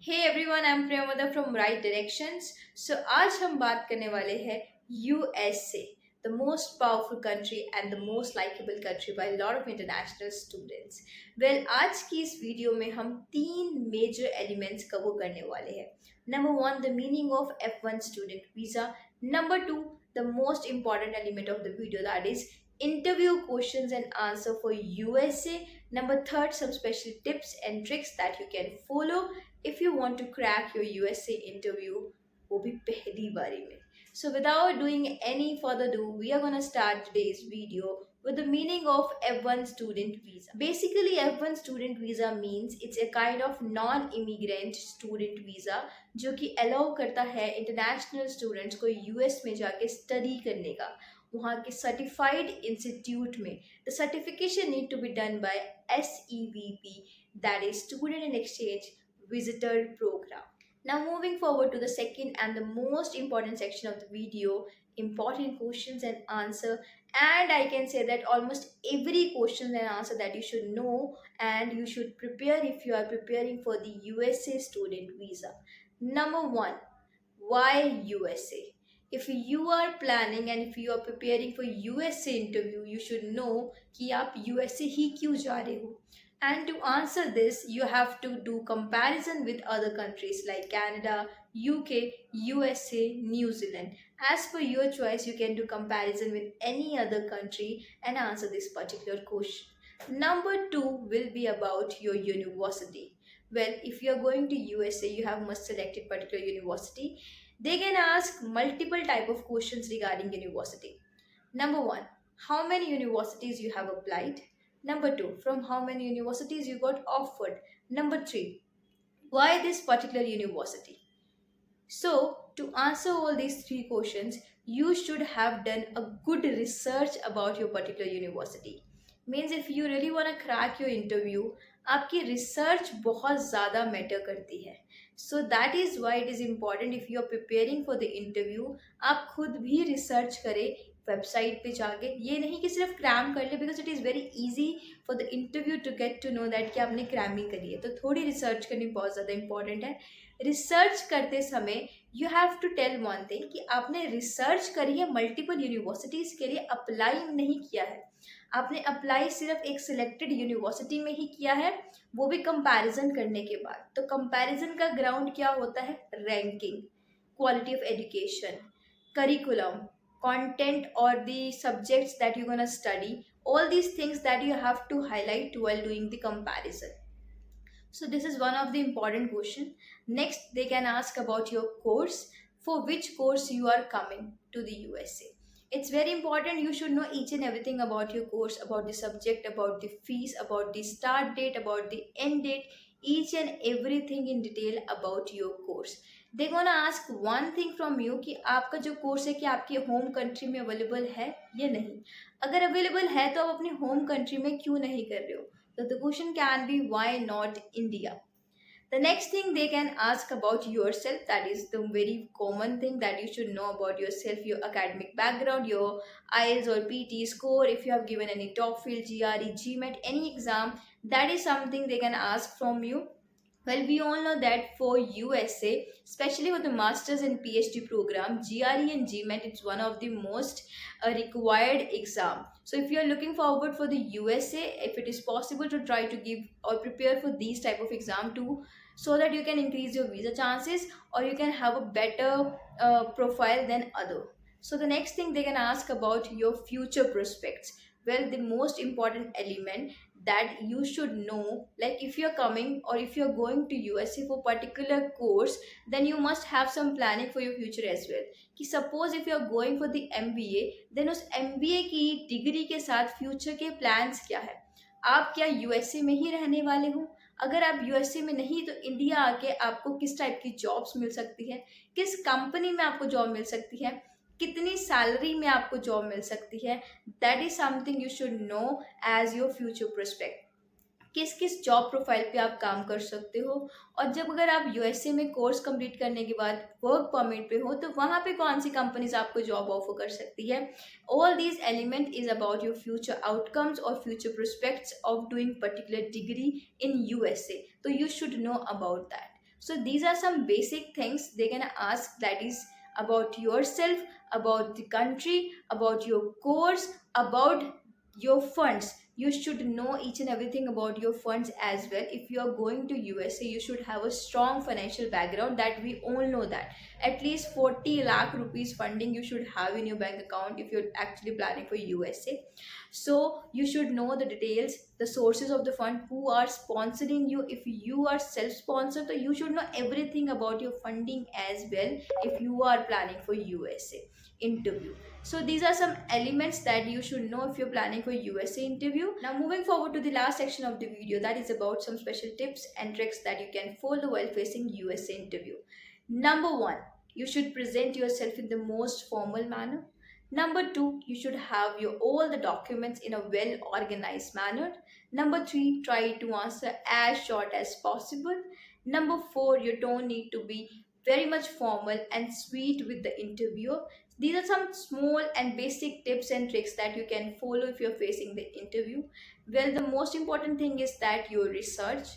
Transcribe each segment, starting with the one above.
Hey everyone, I'm Priyamada from Right Directions. आज हम बात करने वाले हैं USA, the most powerful country and the most likable country by a lot of international students. Well, आज की इस वीडियो में हम तीन major elements cover करने वाले हैं. Number one, the meaning of F1 student visa. Number two, the most important element of the video, that is interview questions and answer for USA. Number third, some special tips and tricks that you can follow if you want to crack your USA interview, वो भी पहली बारी में. So without doing any further ado, we are gonna start today's video with the meaning of F1 student visa. Basically, F1 student visa means it's a kind of non-immigrant student visa जो कि allow करता है international students को US में जाके study करने का, वहाँ के certified institute में. The certification need to be done by SEVP, that is Student in Exchange Visitor Program. Now moving forward to the second and the most important section of the video, important questions and answer, and I can say that almost every question and answer that you should know and you should prepare if you are preparing for the USA student visa. Number one, why USA? If you are planning and if you are preparing for USA interview, you should know कि आप USA ही क्यों जा रहे हो. And to answer this, you have to do comparison with other countries like Canada, UK, USA, New Zealand. As per your choice, you can do comparison with any other country and answer this particular question. Number two will be about your university. Well, if you are going to USA, you have must selected particular university. They can ask multiple type of questions regarding university. Number one, how many universities you have applied? Number two, from how many universities you got offered? Number three, why this particular university? So, to answer all these three questions, you should have done a good research about your particular university. Means if you really want to crack your interview, आपकी research बहुत ज़्यादा matter करती है. So that is why it is important if you are preparing for the interview, आप खुद भी research करें website पे जाके. ये नहीं कि सिर्फ क्रैम कर ले, because it is very easy for the interview to get to know that कि आपने क्रैमिंग करी है. तो थोड़ी रिसर्च करनी बहुत ज़्यादा इंपॉर्टेंट है. रिसर्च करते समय you have to tell one thing कि आपने रिसर्च करी है, मल्टीपल यूनिवर्सिटीज़ के लिए अप्लाई नहीं किया है. आपने अप्लाई सिर्फ एक सिलेक्टेड यूनिवर्सिटी में ही किया है, वो भी कंपैरिजन करने के बाद. तो कंपैरिजन का ग्राउंड क्या होता है? Ranking, quality of education, curriculum, content or the subjects that you're going to study, all these things that you have to highlight while doing the comparison. So this is one of the important question. Next, they can ask about your course, for which course you are coming to the USA. It's very important you should know each and everything about your course, about the subject, about the fees, about the start date, about the end date, each and everything in detail about your course. They're gonna ask one thing from you कि आपका जो course है कि आपके home country में available है या नहीं. अगर अवेलेबल है तो आप अपनी होम कंट्री में क्यों नहीं कर रहे हो? So the question can be why not India? The next thing they can ask about yourself, that is the very common thing that you should know about yourself, your academic background, your IELTS or PT score, if you have given any TOEFL, GRE, GMAT, any exam, that is something they can ask from you. Well, we all know that for USA, especially for the Masters and PhD program, GRE and GMAT, it's one of the most required exam. So if you are looking forward for the USA, if it is possible to try to give or prepare for these type of exam too, so that you can increase your visa chances or you can have a better profile than other. So the next thing they can ask about your future prospects. Well, the most important element that you should know, like if you're coming or if you're going to USA for particular course, then you must have some planning for your future as well. कि suppose if you're going for the MBA, then उस MBA की degree के साथ future के plans क्या है? आप क्या यूएसए में ही रहने वाले हो? अगर आप यूएसए में नहीं तो इंडिया आके आपको किस टाइप की जॉब्स मिल सकती है, किस कंपनी में आपको जॉब मिल सकती है, कितनी सैलरी में आपको जॉब मिल सकती है. That is something you should know as your future prospect. किस किस जॉब प्रोफाइल पे आप काम कर सकते हो, और जब अगर आप यूएसए में कोर्स कंप्लीट करने के बाद वर्क परमिट पे हो तो वहाँ पे कौन सी कंपनीज आपको जॉब ऑफर कर सकती है. All these element is about your future outcomes और future prospects of doing particular degree in USA. तो you should know about that. So these are some basic things they're gonna ask, that is about yourself, about the country, about your course, about your funds. You should know each and everything about your funds as well. If you are going to USA, you should have a strong financial background, that we all know that at least 40 lakh rupees funding you should have in your bank account if you're actually planning for USA. So you should know the details, the sources of the fund, who are sponsoring you. If you are self-sponsored, so you should know everything about your funding as well if you are planning for USA interview. So these are some elements that you should know if you're planning for USA interview. Now moving forward to the last section of the video, that is about some special tips and tricks that you can follow while facing USA interview. Number one, you should present yourself in the most formal manner. Number two, you should have your all the documents in a well organized manner. Number three, try to answer as short as possible. Number four, your tone need to be very much formal and sweet with the interviewer. These are some small and basic tips and tricks that you can follow if you're facing the interview. Well, the most important thing is that your research,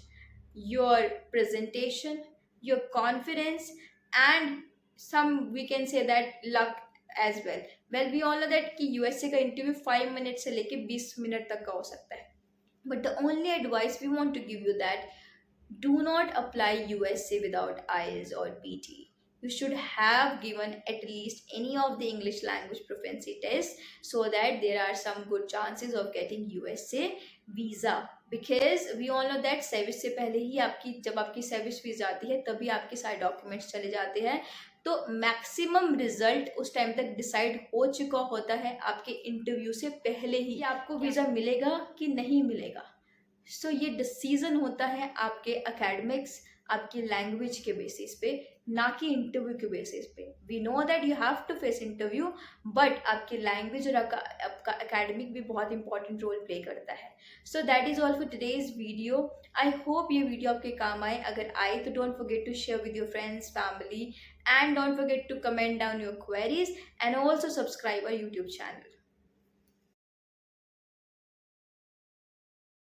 your presentation, your confidence, and some we can say that luck as well. Well, we all know that कि USA का interview 5 minute से लेके 20 minute तक का हो सकता है. But the only advice we want to give you that do not apply USA without IELTS or PT. You should have given at least any of the English language proficiency tests so that there are some good chances of getting USA visa. Because we all know that service से पहले ही आपकी जब आपकी service visa आती है तभी आपके सारे डॉक्यूमेंट्स चले जाते हैं. तो मैक्सिमम रिजल्ट उस टाइम तक डिसाइड हो चुका होता है आपके इंटरव्यू से पहले ही आपको वीज़ा मिलेगा कि नहीं मिलेगा. सो ये डिसीजन होता है आपके एकेडमिक्स, आपकी लैंग्वेज के बेसिस पे, ना कि इंटरव्यू के बेसिस पे. We know that you have to face interview, but आपकी लैंग्वेज और आपका एकेडमिक भी बहुत इंपॉर्टेंट रोल प्ले करता है. So that is all for today's video. I hope ये वीडियो आपके काम आए. अगर आए तो don't forget to share with your friends, family, and don't forget to comment down your queries and also subscribe our YouTube channel.